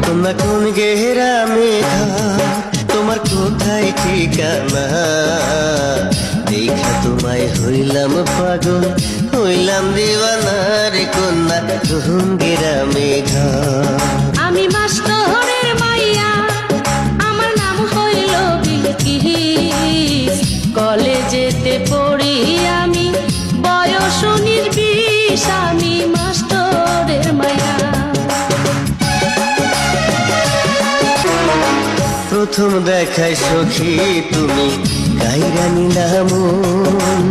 তোমরা কোন গেরামে ঘর, তোমার কোথায় ঠিকানা? দেখা তোমায় হইলাম পাগল, হইলাম দিওয়ানা রে কন্যা, কোন গেরামে ঘর। আমি মাস্টরের মাইয়া, আমার নাম হইল বিলকিস। কলেজেতে পড়ি আমি, বয়স 19-20, আমি মাস্টরের মাইয়া। প্রথম দেখায় সখী তুমি কাইরা নিলাম মন,